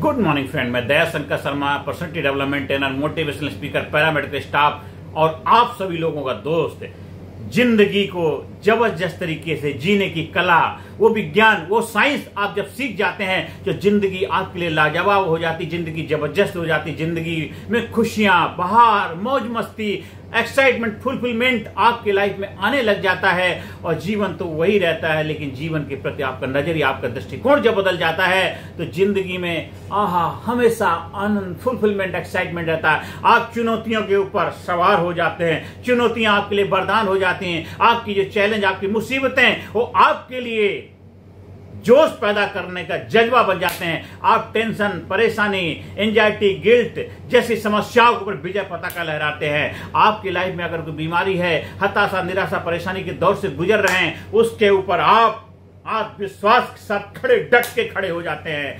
Good morning friend, मैं Daya Shankar Sharma, personality development trainer, motivational speaker, paramedical staff और आप सभी लोगों का दोस्त। जिंदगी को जबरदस्त तरीके से जीने की कला, वो विज्ञान, वो साइंस आप जब सीख जाते हैं तो जिंदगी आपके लिए लाजवाब हो जाती, जिंदगी जबरदस्त हो जाती। जिंदगी में खुशियां, बहार, मौज मस्ती, एक्साइटमेंट, फुलफिलमेंट आपके लाइफ में आने लग जाता है और जीवन तो वही रहता है, लेकिन जीवन के प्रति आपका नजरिया, आपका दृष्टिकोण जब बदल जाता है तो जिंदगी में हमेशा आनंद, फुलफिलमेंट, एक्साइटमेंट रहता है। आप चुनौतियों के ऊपर सवार हो जाते हैं, चुनौतियां आपके लिए वरदान हो जाती हैं। आपकी जो चैलेंज, आपकी मुसीबतें, वो आपके लिए जोश पैदा करने का जज्बा बन जाते हैं। आप टेंशन, परेशानी, एंजाइटी, गिल्ट जैसी समस्याओं के ऊपर विजय पताका लहराते हैं। आपकी लाइफ में अगर कोई बीमारी है, हताशा, निराशा, परेशानी के दौर से गुजर रहे हैं, उसके ऊपर आप आत्मविश्वास के साथ डट के खड़े हो जाते हैं।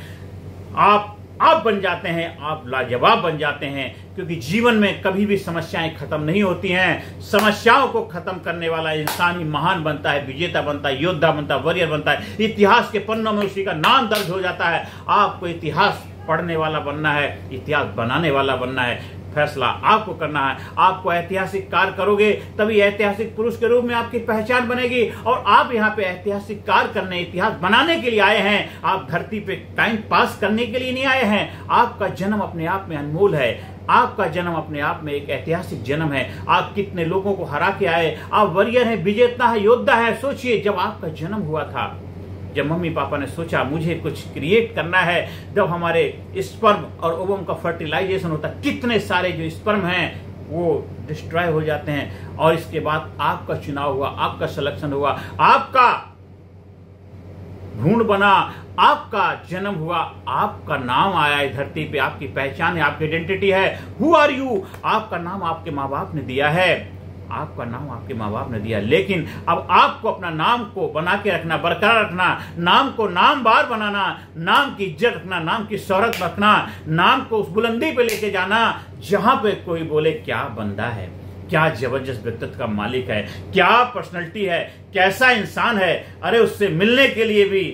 आप बन जाते हैं, आप लाजवाब बन जाते हैं, क्योंकि जीवन में कभी भी समस्याएं खत्म नहीं होती हैं। समस्याओं को खत्म करने वाला इंसान ही महान बनता है, विजेता बनता है, योद्धा बनता है, वॉरियर बनता है। इतिहास के पन्नों में उसी का नाम दर्ज हो जाता है। आपको इतिहास पढ़ने वाला बनना है, इतिहास बनाने वाला बनना है। फैसला आपको करना है। आपको ऐतिहासिक कार्य करोगे तभी ऐतिहासिक पुरुष के रूप में आपकी पहचान बनेगी। और आप यहाँ पे ऐतिहासिक कार्य करने, इतिहास बनाने के लिए आए हैं। आप धरती पे टाइम पास करने के लिए नहीं आए हैं। आपका जन्म अपने आप में अनमोल है। आपका जन्म अपने आप में एक ऐतिहासिक जन्म है। आप कितने लोगों को हरा के आए। आप वॉरियर हैं, विजेता है, योद्धा है। सोचिए, जब आपका जन्म हुआ था, जब मम्मी पापा ने सोचा मुझे कुछ क्रिएट करना है, जब हमारे स्पर्म और ओवम का फर्टिलाइजेशन होता है, कितने सारे जो स्पर्म हैं वो डिस्ट्रॉय हो जाते हैं। और इसके बाद आपका चुनाव हुआ, आपका सिलेक्शन हुआ, आपका भ्रूण बना, आपका जन्म हुआ, आपका नाम आया है धरती पे, आपकी पहचान है, आपकी आइडेंटिटी है। Who are you? आपका नाम आपके माँ बाप ने दिया है। आपका नाम आपके माँ बाप ने दिया, लेकिन अब आपको अपना नाम को बना के रखना, बरकरार रखना, नाम को नामवार बनाना, नाम की इज्जत रखना, नाम की शोहरत रखना, नाम को उस बुलंदी पे लेके जाना जहां पे कोई बोले क्या बंदा है, क्या जबरदस्त व्यक्तित्व का मालिक है, क्या पर्सनैलिटी है, कैसा इंसान है। अरे उससे मिलने के लिए भी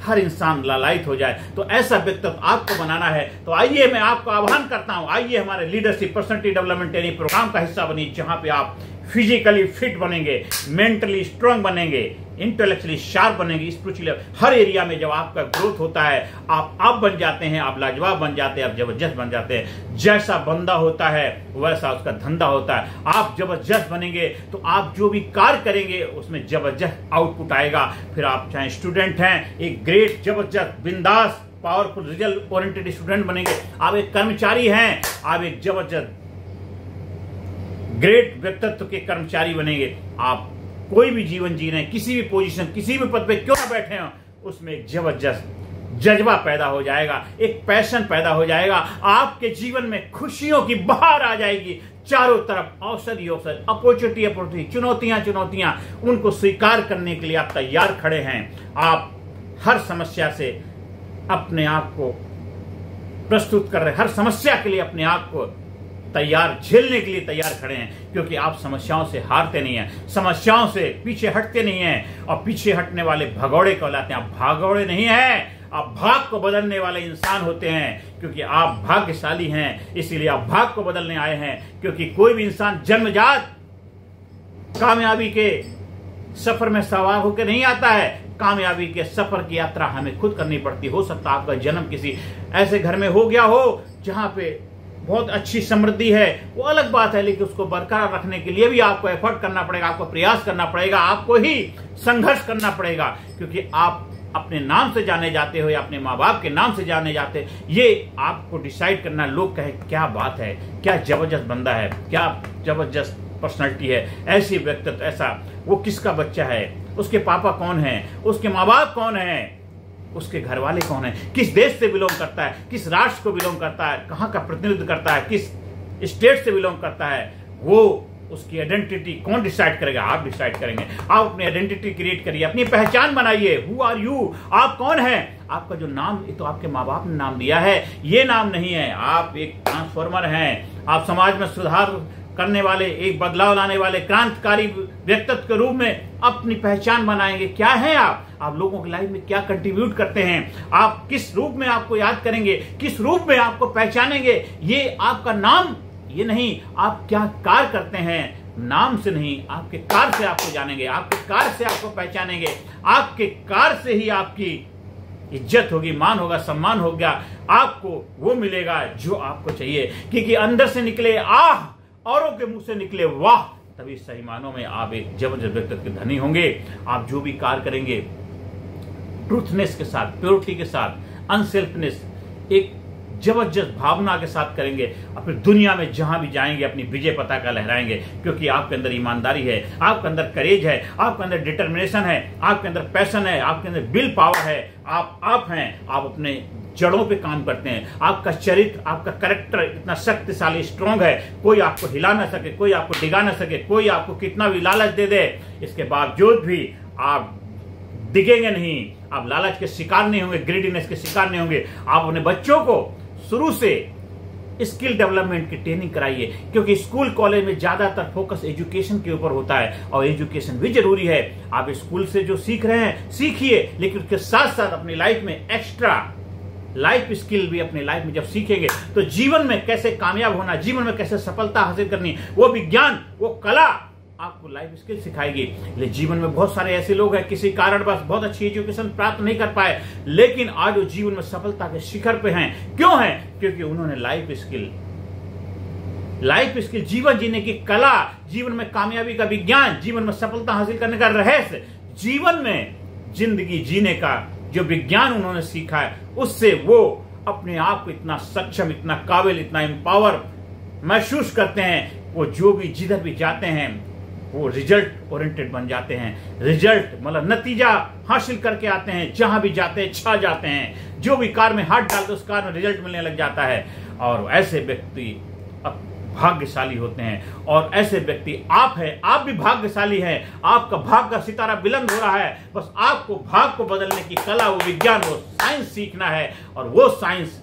हर इंसान लालायित हो जाए। तो ऐसा व्यक्तित्व आपको बनाना है। तो आइए, मैं आपको आह्वान करता हूं, आइए हमारे leadership personality development training programme का हिस्सा बनिए, जहां पे आप फिजिकली फिट बनेंगे, मेंटली स्ट्रांग बनेंगे, इंटेलेक्चुअली शार्प बनेंगे। स्पिरिचुअली हर एरिया में जब आपका ग्रोथ होता है, आप बन जाते हैं, आप लाजवाब बन जाते हैं, आप जबरदस्त बन जाते हैं। जैसा बंदा होता है वैसा उसका धंधा होता है। आप जबरदस्त बनेंगे तो आप जो भी कार्य करेंगे उसमें जबरदस्त आउटपुट आएगा। फिर आप चाहे स्टूडेंट हैं, एक ग्रेट, जबरदस्त, बिंदास, पावरफुल, रिजल्ट ओरिएंटेड स्टूडेंट बनेंगे। आप एक कर्मचारी हैं, आप एक जबरदस्त ग्रेट व्यक्तित्व के कर्मचारी बनेंगे। आप कोई भी जीवन जी रहे हैं, किसी भी पोजीशन, किसी भी पद पे क्यों ना बैठे हो, उसमें एक जबरदस्त जज्बा पैदा हो जाएगा, एक पैशन पैदा हो जाएगा। आपके जीवन में खुशियों की बहार आ जाएगी। चारों तरफ अवसर ही अवसर, अपॉर्चुनिटी, चुनौतियां, उनको स्वीकार करने के लिए आप तैयार खड़े हैं। आप हर समस्या से अपने आप को प्रस्तुत कर रहे हैं, हर समस्या के लिए अपने आप को तैयार, झेलने के लिए तैयार खड़े हैं, क्योंकि आप समस्याओं से हारते नहीं हैं, समस्याओं से पीछे हटते नहीं हैं। और पीछे हटने वाले भगौड़े कहलाते हैं। आप भागौड़े नहीं हैं, आप भाग को बदलने वाले इंसान होते हैं, क्योंकि आप भाग्यशाली हैं। इसीलिए आप भाग को बदलने आए हैं, क्योंकि कोई भी इंसान जन्मजात कामयाबी के सफर में सवार होकर नहीं आता है। कामयाबी के सफर की यात्रा हमें खुद करनी पड़ती। हो सकता है आपका जन्म किसी ऐसे घर में हो गया हो जहां पे बहुत अच्छी समृद्धि है, वो अलग बात है, लेकिन उसको बरकरार रखने के लिए भी आपको एफर्ट करना पड़ेगा, आपको प्रयास करना पड़ेगा, आपको ही संघर्ष करना पड़ेगा, क्योंकि आप अपने नाम से जाने जाते हो या अपने माँ बाप के नाम से जाने जाते। ये आपको डिसाइड करना, लोग कहें क्या बात है, क्या जबरदस्त बंदा है, क्या जबरदस्त पर्सनैलिटी है, ऐसी व्यक्तित्व, ऐसा वो किसका बच्चा है, उसके पापा कौन है, उसके माँ बाप कौन है, उसके घर वाले कौन है, किस देश से बिलोंग करता है, किस राष्ट्र को बिलोंग करता है, कहाँ का प्रतिनिधित्व करता है, किस स्टेट से बिलोंग करता है, वो उसकी आइडेंटिटी कौन डिसाइड करेगा? आप डिसाइड करेंगे। आप अपनी आइडेंटिटी क्रिएट करिए, अपनी पहचान बनाइए। Who are you? आप कौन हैं? आपका जो नाम, ये तो आपके माँ बाप ने नाम दिया है, ये नाम नहीं है। आप एक ट्रांसफॉर्मर हैं। आप समाज में सुधार करने वाले, एक बदलाव लाने वाले क्रांतिकारी व्यक्तित्व के रूप में अपनी पहचान बनाएंगे। क्या है आप लोगों की लाइफ में क्या कंट्रीब्यूट करते हैं, आप किस रूप में आपको याद करेंगे, किस रूप में आपको पहचानेंगे। ये आपका नाम ये नहीं, आप क्या कार्य करते हैं, नाम से नहीं, आपके कार्य से आपको जानेंगे, आपके कार्य से आपको पहचानेंगे, आपके कार्य से ही आपकी इज्जत होगी, मान होगा, सम्मान होगा, आपको वो मिलेगा जो आपको चाहिए। क्योंकि अंदर से निकले आह, औरों के मुंह से निकले वाह, तभी सही मानों में आप एक जबरदस्त व्यक्तित्व के धनी होंगे। आप जो भी कार्य करेंगे ट्रूथनेस के साथ, प्योरिटी के साथ, अनसेल्फनेस, एक जबरदस्त भावना के साथ करेंगे और फिर दुनिया में जहां भी जाएंगे अपनी विजय पताका लहराएंगे। क्योंकि आपके अंदर ईमानदारी है, आपके अंदर करेज है, आपके अंदर डिटर्मिनेशन है, आपके अंदर पैशन है, आपके अंदर विल पावर है, आप हैं, आप अपने जड़ों पे काम करते हैं। आपका चरित्र, आपका कैरेक्टर इतना शक्तिशाली, स्ट्रांग है, कोई आपको हिला ना सके, कोई आपको डिगा ना सके, कोई आपको कितना भी लालच दे दे, इसके बावजूद भी आप डिगेंगे नहीं, आप लालच के शिकार नहीं होंगे, ग्रीडीनेस के शिकार नहीं होंगे। आप अपने बच्चों को शुरू से स्किल डेवलपमेंट की ट्रेनिंग कराइए, क्योंकि स्कूल कॉलेज में ज्यादातर फोकस एजुकेशन के ऊपर होता है और एजुकेशन भी जरूरी है। आप स्कूल से जो सीख रहे हैं सीखिए, लेकिन उसके साथ साथ अपनी लाइफ में एक्स्ट्रा लाइफ स्किल भी अपनी लाइफ में जब सीखेंगे तो जीवन में कैसे कामयाब होना, जीवन में कैसे सफलता हासिल करनी, वो विज्ञान, वो कला आपको लाइफ स्किल सिखाएगी। लेकिन जीवन में बहुत सारे ऐसे लोग हैं किसी कारणवश बहुत अच्छी एजुकेशन प्राप्त नहीं कर पाए, लेकिन आज वो जीवन में सफलता के शिखर पे हैं। क्यों हैं? क्योंकि उन्होंने लाइफ स्किल, जीवन जीने की कला, जीवन में कामयाबी का विज्ञान, जीवन में सफलता हासिल करने का रहस्य, जीवन में जिंदगी जीने का जो विज्ञान उन्होंने सीखा है, उससे वो अपने आप को इतना सक्षम, इतना काबिल, इतना एम्पावर महसूस करते हैं। वो जो भी जिधर भी जाते हैं वो रिजल्ट ओरिएंटेड बन जाते हैं। रिजल्ट मतलब नतीजा हासिल करके आते हैं, जहां भी जाते हैं छा जाते हैं। जो भी कार में हाथ डालते उस कार में रिजल्ट मिलने लग जाता है। और ऐसे व्यक्ति अब भाग्यशाली होते हैं। और ऐसे व्यक्ति आप हैं, आप भी भाग्यशाली हैं। आपका भाग्य का सितारा बुलंद हो रहा है। बस आपको भाग्य को बदलने की कला, वो विज्ञान, वो साइंस सीखना है। और वो साइंस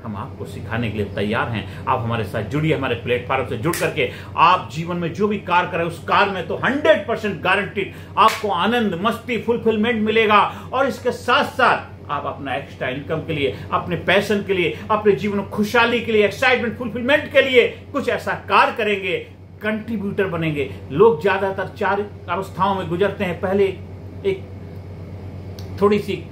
हम आपको सिखाने के लिए तैयार हैं। आप हमारे साथ जुड़िए, हमारे प्लेटफॉर्म से जुड़ करके आप जीवन में जो भी कार्य करें उस कार्य में तो 100% गारंटीड आपको आनंद, मस्ती, फुलफिलमेंट मिलेगा। और इसके साथ साथ आप अपना एक्स्ट्रा इनकम के लिए, अपने पैशन के लिए, अपने जीवन में खुशहाली के लिए, एक्साइटमेंट, फुलफिलमेंट के लिए कुछ ऐसा कार्य करेंगे, कंट्रीब्यूटर बनेंगे। लोग ज्यादातर 4 अवस्थाओं में गुजरते हैं। पहले एक थोड़ी सी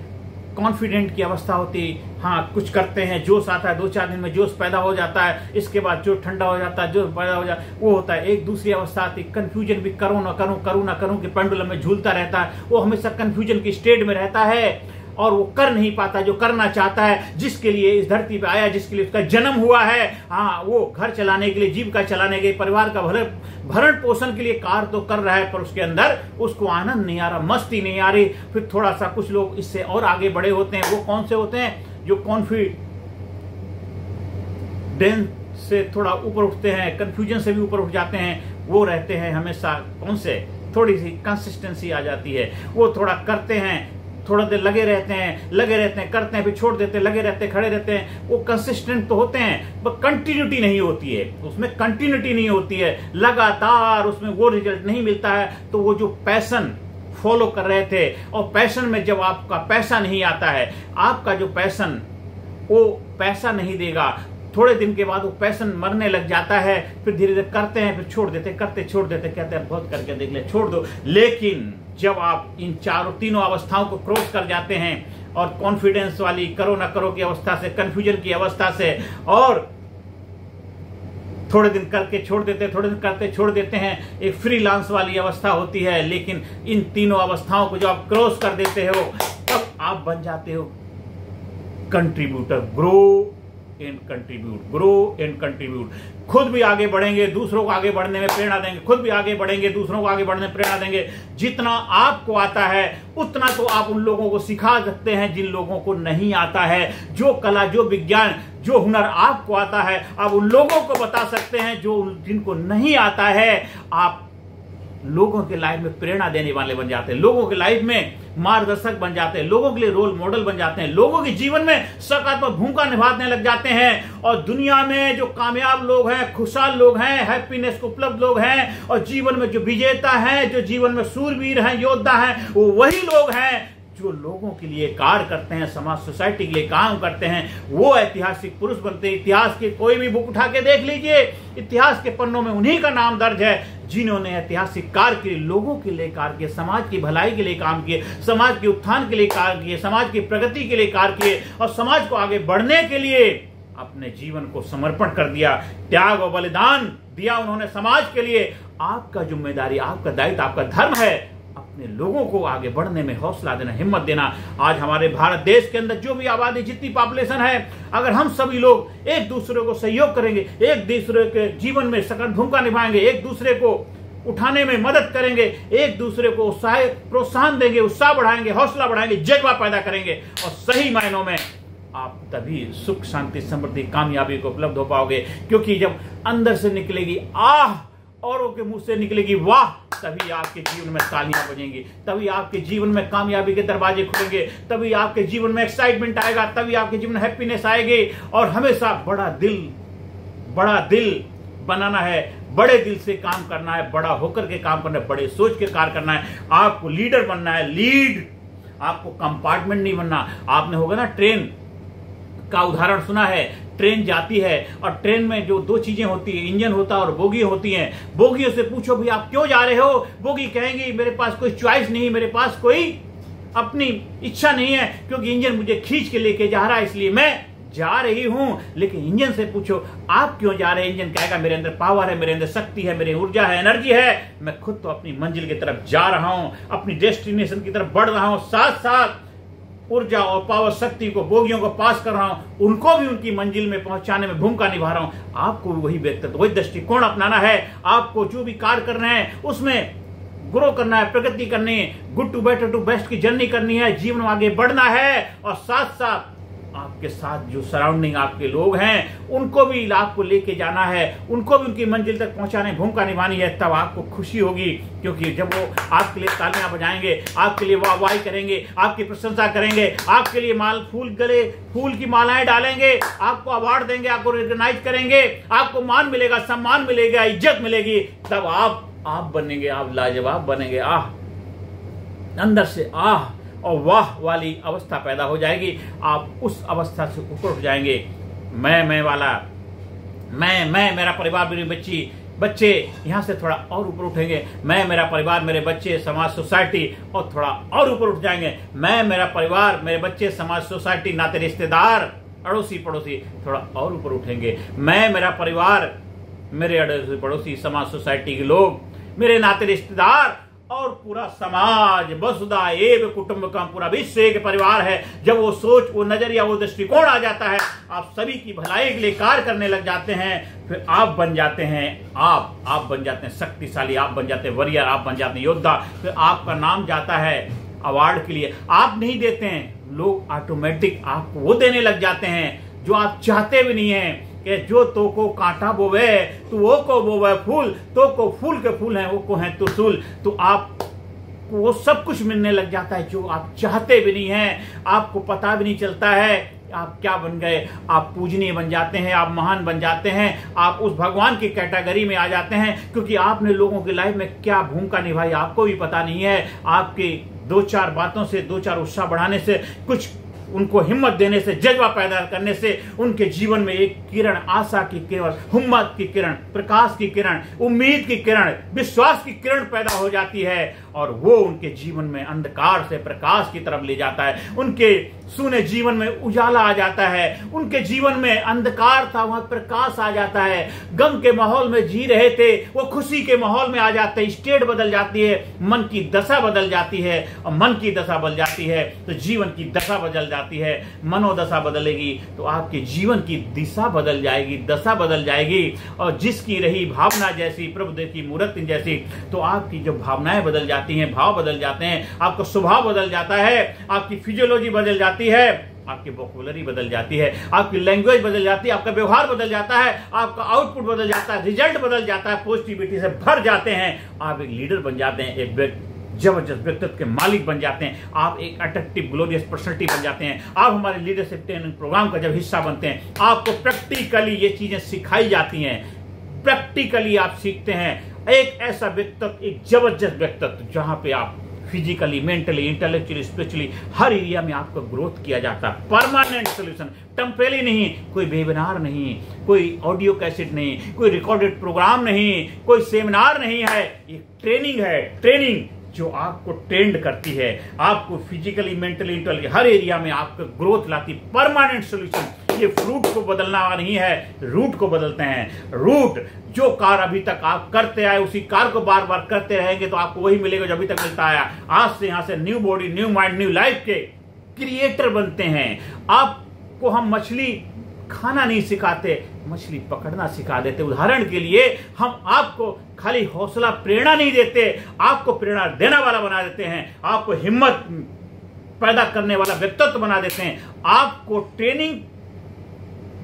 कॉन्फिडेंट की अवस्था होती है, हाँ कुछ करते हैं, जोश आता है, 2-4 दिन में जोश पैदा हो जाता है। इसके बाद जो ठंडा हो जाता है, जो पैदा हो जाता है वो होता है। एक दूसरी अवस्था आती, कंफ्यूजन भी, करूं ना करूं, करूं ना करूं के पेंडुलम में झूलता रहता है। वो हमेशा कंफ्यूजन की स्टेट में रहता है और वो कर नहीं पाता जो करना चाहता है, जिसके लिए इस धरती पे आया, जिसके लिए उसका जन्म हुआ है। हाँ, वो घर चलाने के लिए, जीविका चलाने के लिए, परिवार का भरण पोषण के लिए कार्य तो कर रहा है, पर उसके अंदर उसको आनंद नहीं आ रहा, मस्ती नहीं आ रही। फिर थोड़ा सा कुछ लोग इससे और आगे बढ़े होते हैं। वो कौन से होते हैं? जो कॉन्फिडेंस से थोड़ा ऊपर उठते हैं, कंफ्यूजन से भी ऊपर उठ जाते हैं। वो रहते हैं हमेशा कौन से, थोड़ी सी कंसिस्टेंसी आ जाती है। वो थोड़ा करते हैं, थोड़ा देर लगे रहते हैं, करते हैं, फिर छोड़ देते हैं, लगे रहते हैं, खड़े रहते हैं। वो कंसिस्टेंट तो होते हैं, पर कंटिन्यूटी नहीं होती है, उसमें कंटिन्यूटी नहीं होती है, लगातार उसमें वो रिजल्ट नहीं मिलता है। तो वो जो पैशन फॉलो कर रहे थे, और पैशन में जब आपका पैसा नहीं आता है, आपका जो पैशन वो पैसा नहीं देगा, थोड़े दिन के बाद वो पैशन मरने लग जाता है। फिर धीरे धीरे करते हैं, फिर छोड़ देते, करते छोड़ देते, कहते हैं बहुत करके देख ले, छोड़ दो। लेकिन जब आप इन तीनों अवस्थाओं को क्रॉस कर जाते हैं, और कॉन्फिडेंस वाली करो ना करो की अवस्था से, कंफ्यूजन की अवस्था से, और थोड़े दिन करके छोड़ देते, थोड़े दिन करते छोड़ देते हैं, एक फ्रीलांस वाली अवस्था होती है। लेकिन इन तीनों अवस्थाओं को जब आप क्रॉस कर देते हो, तब आप बन जाते हो contributor. Grow and contribute, grow and contribute. खुद भी आगे बढ़ेंगे, दूसरों को आगे बढ़ने में प्रेरणा देंगे, खुद भी आगे बढ़ेंगे, दूसरों को आगे बढ़ने में प्रेरणा देंगे। जितना आपको आता है उतना तो आप उन लोगों को सिखा सकते हैं जिन लोगों को नहीं आता है। जो कला, जो विज्ञान, जो हुनर आपको आता है, आप उन लोगों को बता सकते हैं जो जिनको नहीं आता है। आप लोगों के लाइफ में प्रेरणा देने वाले बन जाते हैं, लोगों के लाइफ में मार्गदर्शक बन जाते हैं, लोगों के लिए रोल मॉडल बन जाते हैं, लोगों के जीवन में सकारात्मक भूमिका निभाने लग जाते हैं। और दुनिया में जो कामयाब लोग हैं, खुशहाल लोग हैं, हैप्पीनेस को उपलब्ध लोग हैं और जीवन में जो विजेता हैं, जो जीवन में सूरवीर हैं, योद्धा हैं, वो वही लोग हैं जो लोगों के लिए कार्य करते हैं, समाज सोसाइटी के लिए काम करते हैं। वो ऐतिहासिक पुरुष बनते हैं। इतिहास की कोई भी बुक उठा के देख लीजिए, इतिहास के पन्नों में उन्हीं का नाम दर्ज है जिन्होंने ऐतिहासिक कार्य किए, लोगों के लिए कार्य किए, समाज की भलाई के लिए काम किए, समाज के उत्थान के लिए कार्य किए, समाज की प्रगति के लिए कार्य किए और समाज को आगे बढ़ने के लिए अपने जीवन को समर्पण कर दिया, त्याग और बलिदान दिया उन्होंने समाज के लिए। आपका जिम्मेदारी, आपका दायित्व, आपका धर्म है अपने लोगों को आगे बढ़ने में हौसला देना, हिम्मत देना। आज हमारे भारत देश के अंदर जो भी आबादी, जितनी पॉपुलेशन है, अगर हम सभी लोग एक दूसरे को सहयोग करेंगे, एक दूसरे के जीवन में सक्रिय भूमिका निभाएंगे, एक दूसरे को उठाने में मदद करेंगे, एक दूसरे को प्रोत्साहन देंगे, उत्साह बढ़ाएंगे, हौसला बढ़ाएंगे, जज्बा पैदा करेंगे और सही मायनों में आप तभी सुख, शांति, समृद्धि, कामयाबी को उपलब्ध हो पाओगे। क्योंकि जब अंदर से निकलेगी आह, औरों के मुंह से निकलेगी वाह, तभी आपके जीवन में तालियां बजेंगी, तभी आपके जीवन में कामयाबी के दरवाजे खुलेंगे, तभी आपके जीवन में एक्साइटमेंट आएगा, तभी आपके जीवन में हैप्पीनेस आएगी। और हमेशा बड़ा दिल बनाना है, बड़े दिल से काम करना है, बड़ा होकर के काम करना है, बड़े सोच के कार्य करना है। आपको लीडर बनना है, लीड, आपको कंपार्टमेंट नहीं बनना। आपने होगा ना ट्रेन का उदाहरण सुना है, ट्रेन जाती है और ट्रेन में जो दो चीजें होती है, इंजन होता है और बोगी होती हैं। बोगियों से पूछो भी आप क्यों जा रहे हो, बोगी कहेंगी मेरे पास कोई चॉइस नहीं, मेरे पास कोई अपनी इच्छा नहीं है, क्योंकि इंजन मुझे खींच के लेके जा रहा है, इसलिए मैं जा रही हूं। लेकिन इंजन से पूछो आप क्यों जा रहे हैं, इंजन कहेगा मेरे अंदर पावर है, मेरे अंदर शक्ति है, मेरी ऊर्जा है, एनर्जी है, मैं खुद तो अपनी मंजिल की तरफ जा रहा हूं, अपनी डेस्टिनेशन की तरफ बढ़ रहा हूं, साथ साथ ऊर्जा और पावर शक्ति को, बोगियों को पास कर रहा हूं, उनको भी उनकी मंजिल में पहुंचाने में भूमिका निभा रहा हूं। आपको भी वही व्यक्तित्व, वही दृष्टिकोण अपनाना है। आपको जो भी कार्य करना है उसमें ग्रो करना है, प्रगति करनी है, good to better to best की जर्नी करनी है, जीवन में आगे बढ़ना है। और साथ साथ आपके साथ जो सराउंडिंग आपके लोग हैं उनको भी आपको लेके जाना है, उनको भी उनकी मंजिल तक पहुंचाने भूमिका निभानी है। तब आपको खुशी होगी, क्योंकि जब वो आपके लिए तालियां बजाएंगे, आपके लिए वाहवाही करेंगे, आपकी प्रशंसा करेंगे, आपके लिए फूल की मालाएं डालेंगे, आपको अवार्ड देंगे, आपको रिकॉग्नाइज करेंगे, आपको मान मिलेगा, सम्मान मिलेगा, इज्जत मिलेगी, तब आप बनेंगे, आप लाजवाब बनेंगे। अंदर से आह और वाह वाली अवस्था पैदा हो जाएगी। आप उस अवस्था से ऊपर उठ जाएंगे। मैं वाला, मैं मेरा परिवार, मेरी बच्चे यहां से थोड़ा और ऊपर उठेंगे। मैं, मेरा परिवार, मेरे बच्चे, समाज, सोसाइटी, और थोड़ा और ऊपर उठ जाएंगे। मैं, मेरा परिवार, मेरे बच्चे, समाज, सोसाइटी, नाते रिश्तेदार, अड़ोसी पड़ोसी थोड़ा और ऊपर उठेंगे। मैं, मेरा परिवार, मेरे अड़ोसी पड़ोसी, समाज, सोसाइटी के लोग, मेरे नाते रिश्तेदार और पूरा समाज, वसुधा एव कुटुंबकम, पूरा विश्व एक परिवार है। जब वो सोच, वो नजरिया, वो दृष्टिकोण आ जाता है, आप सभी की भलाई के लिए कार्य करने लग जाते हैं। फिर आप बन जाते हैं, आप बन जाते हैं शक्तिशाली, आप बन जाते हैं वॉरियर, आप बन जाते हैं योद्धा। फिर आपका नाम जाता है अवार्ड के लिए। आप नहीं देते हैं, लोग ऑटोमेटिक आपको वो देने लग जाते हैं जो आप चाहते भी नहीं है। कि जो तो को कांटा बोवे तो वो को बोवे फूल, तो को फूल के फूल हैं, वो को हैं तुसूल। तो आप वो सब कुछ मिलने लग जाता है जो आप चाहते भी नहीं हैं, आपको पता भी नहीं चलता है आप क्या बन गए। आप पूजनीय बन जाते हैं, आप महान बन जाते हैं, आप उस भगवान की कैटेगरी में आ जाते हैं, क्योंकि आपने लोगों की लाइफ में क्या भूमिका निभाई आपको भी पता नहीं है। आपकी दो चार बातों से, दो चार उत्साह बढ़ाने से, कुछ उनको हिम्मत देने से, जज्बा पैदा करने से उनके जीवन में एक किरण, आशा की किरण, हिम्मत की किरण, प्रकाश की किरण, उम्मीद की किरण, विश्वास की किरण पैदा हो जाती है। और वो उनके जीवन में अंधकार से प्रकाश की तरफ ले जाता है। उनके सूने जीवन में उजाला आ जाता है, उनके जीवन में अंधकार था वहां प्रकाश आ जाता है। गम के माहौल में जी रहे थे, वो खुशी के माहौल में आ जाते हैं। स्टेट बदल जाती है, मन की दशा बदल जाती है, और मन की दशा बदल जाती है तो जीवन की दशा बदल जाती है। मनोदशा बदलेगी तो आपके जीवन की दिशा बदल जाएगी, दशा बदल जाएगी। और जिसकी रही भावना जैसी, प्रभुदेव की मूर्ति जैसी, तो आपकी जो भावनाएं बदल जाती हैं, भाव बदल जाते हैं, आपका स्वभाव बदल जाता है, आपकी फिजियोलॉजी बदल जाती है। आपकी वोकैबुलरी बदल जाती है, आपकी लैंग्वेज बदल जाती है, आपका व्यवहार बदल जाता है, आपका आउटपुट बदल जाता है, रिजल्ट बदल जाता है, पॉजिटिविटी से भर जाते हैं, आप एक लीडर बन जाते हैं, एक जबरदस्त व्यक्तित्व के मालिक बन जाते हैं, आप एक अट्रैक्टिव ग्लोरियस पर्सनैलिटी बन जाते हैं। आप हमारे लीडरशिप ट्रेनिंग प्रोग्राम का जब हिस्सा बनते हैं, आपको प्रैक्टिकली ये चीजें सिखाई जाती हैं, प्रैक्टिकली आप सीखते हैं एक ऐसा व्यक्तित्व, एक जबरदस्त व्यक्तित्व जहां पे आप फिजिकली, मेंटली, इंटेलेक्चुअली, स्पिरिचुअली हर एरिया में आपको ग्रोथ किया जाता है। परमानेंट सोल्यूशन, टेम्परेरी नहीं, कोई वेबिनार नहीं, कोई ऑडियो कैसेट नहीं, कोई रिकॉर्डेड प्रोग्राम नहीं, कोई सेमिनार नहीं है, ये ट्रेनिंग है। ट्रेनिंग जो आपको ट्रेंड करती है, आपको फिजिकली, मेंटली, इंटेलेक्चुअली हर एरिया में आपको ग्रोथ लाती। परमानेंट सोल्यूशन, ये फ्रूट को बदलना नहीं है, रूट को बदलते हैं। रूट, जो कार्य अभी तक आप करते आए उसी कार्य को बार बार करते रहेंगे तो आपको वही मिलेगा जो अभी तक मिलता आया। आज से यहां से new body, new mind, new life के क्रिएटर बनते हैं। आपको हम मछली खाना नहीं सिखाते, मछली पकड़ना सिखा देते। उदाहरण के लिए हम आपको खाली हौसला, प्रेरणा नहीं देते, आपको प्रेरणा देने वाला बना देते हैं, आपको हिम्मत पैदा करने वाला व्यक्तित्व बना देते हैं। आपको ट्रेनिंग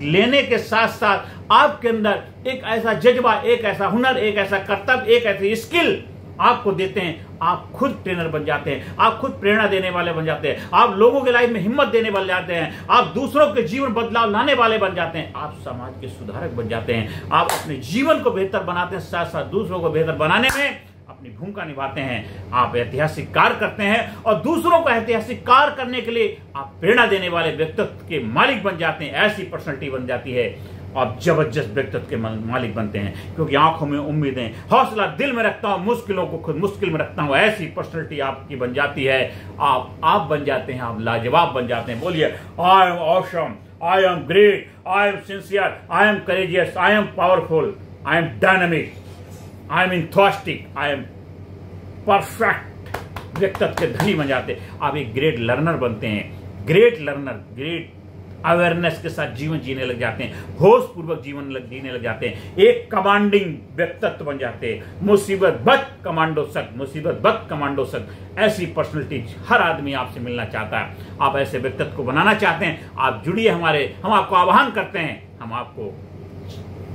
लेने के साथ साथ आपके अंदर एक ऐसा जज्बा, एक ऐसा हुनर, एक ऐसा कर्तव्य, एक ऐसी स्किल आपको देते हैं। आप खुद ट्रेनर बन जाते हैं, आप खुद प्रेरणा देने वाले बन जाते हैं, आप लोगों के लाइफ में हिम्मत देने वाले जाते हैं, आप दूसरों के जीवन बदलाव लाने वाले बन जाते हैं, आप समाज के सुधारक बन जाते हैं, आप अपने जीवन को बेहतर बनाते हैं, साथ साथ दूसरों को बेहतर बनाने में अपनी भूमिका निभाते हैं। आप ऐतिहासिक कार्य करते हैं और दूसरों को ऐतिहासिक कार्य करने के लिए आप प्रेरणा देने वाले व्यक्तित्व के मालिक बन जाते हैं। ऐसी पर्सनैलिटी बन जाती है, आप जबरदस्त व्यक्तित्व के मालिक बनते हैं, क्योंकि आंखों में उम्मीदें, हौसला दिल में रखता हूं, मुश्किलों को खुद मुश्किल में रखता हूं। ऐसी पर्सनैलिटी आपकी बन जाती है, आप बन जाते हैं, आप लाजवाब बन जाते हैं। बोलिए, I am awesome, I am great, I am sincere, I am courageous, I am powerful, I am dynamic, I am enthusiastic, I am perfect. व्यक्तित्व के धनी बन जाते हैं। आप एक ग्रेट लर्नर बनते हैं, ग्रेट लर्नर, ग्रेट अवेयरनेस के साथ जीवन जीने लग जाते हैं, होश पूर्वक जीवन जीने लग जाते हैं, एक कमांडिंग व्यक्तित्व बन जाते हैं। मुसीबत बच कमांडो सक, मुसीबत बच कमांडो सक। ऐसी पर्सनैलिटी हर आदमी आपसे मिलना चाहता है। आप ऐसे व्यक्तित्व को बनाना चाहते हैं, आप जुड़िए हमारे, हम आपको आह्वान करते हैं, हम आपको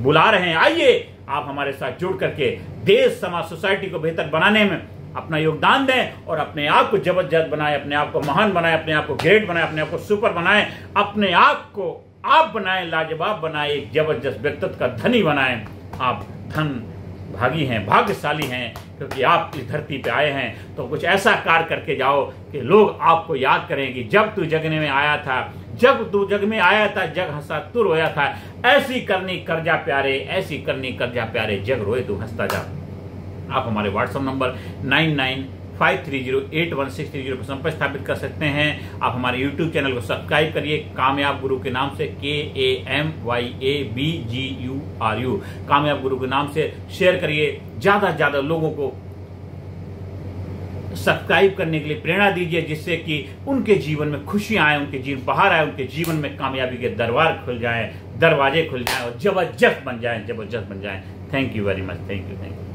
बुला रहे हैं, आइए आप हमारे साथ जुड़ करके देश, समाज, सोसाइटी को बेहतर बनाने में अपना योगदान दें और अपने आप को जबरदस्त बनाएं, अपने आप को महान बनाएं, अपने आप को ग्रेट बनाएं, अपने आप को सुपर बनाएं, अपने आप को आप बनाएं, लाजवाब बनाएं, एक जबरदस्त व्यक्तित्व का धनी बनाएं। आप धन भागी हैं, भाग्यशाली हैं, क्योंकि आप इस धरती पे आए हैं तो कुछ ऐसा कार्य करके जाओ कि लोग आपको याद करेंगे, जब तू जगने में आया था, जब तू जग में आया था, जग हंसा तू रोया था। ऐसी करनी कर्जा प्यारे, ऐसी करनी कर्जा प्यारे, जग रोए तू हंसता जा। आप हमारे व्हाट्सएप नंबर 9953081630 पर संपर्क स्थापित कर सकते हैं। आप हमारे यूट्यूब चैनल को सब्सक्राइब करिए, कामयाब गुरु के नाम से, KAMYABGURU, कामयाब गुरु के नाम से शेयर करिए। ज्यादा से ज्यादा लोगों को सब्सक्राइब करने के लिए प्रेरणा दीजिए, जिससे कि उनके जीवन में खुशियां आए, उनके जीवन बाहर आए, उनके जीवन में कामयाबी के दरवाजे खुल जाएं और जबरदस्त बन जाएं, जबरदस्त बन जाएं। Thank you very much, thank you.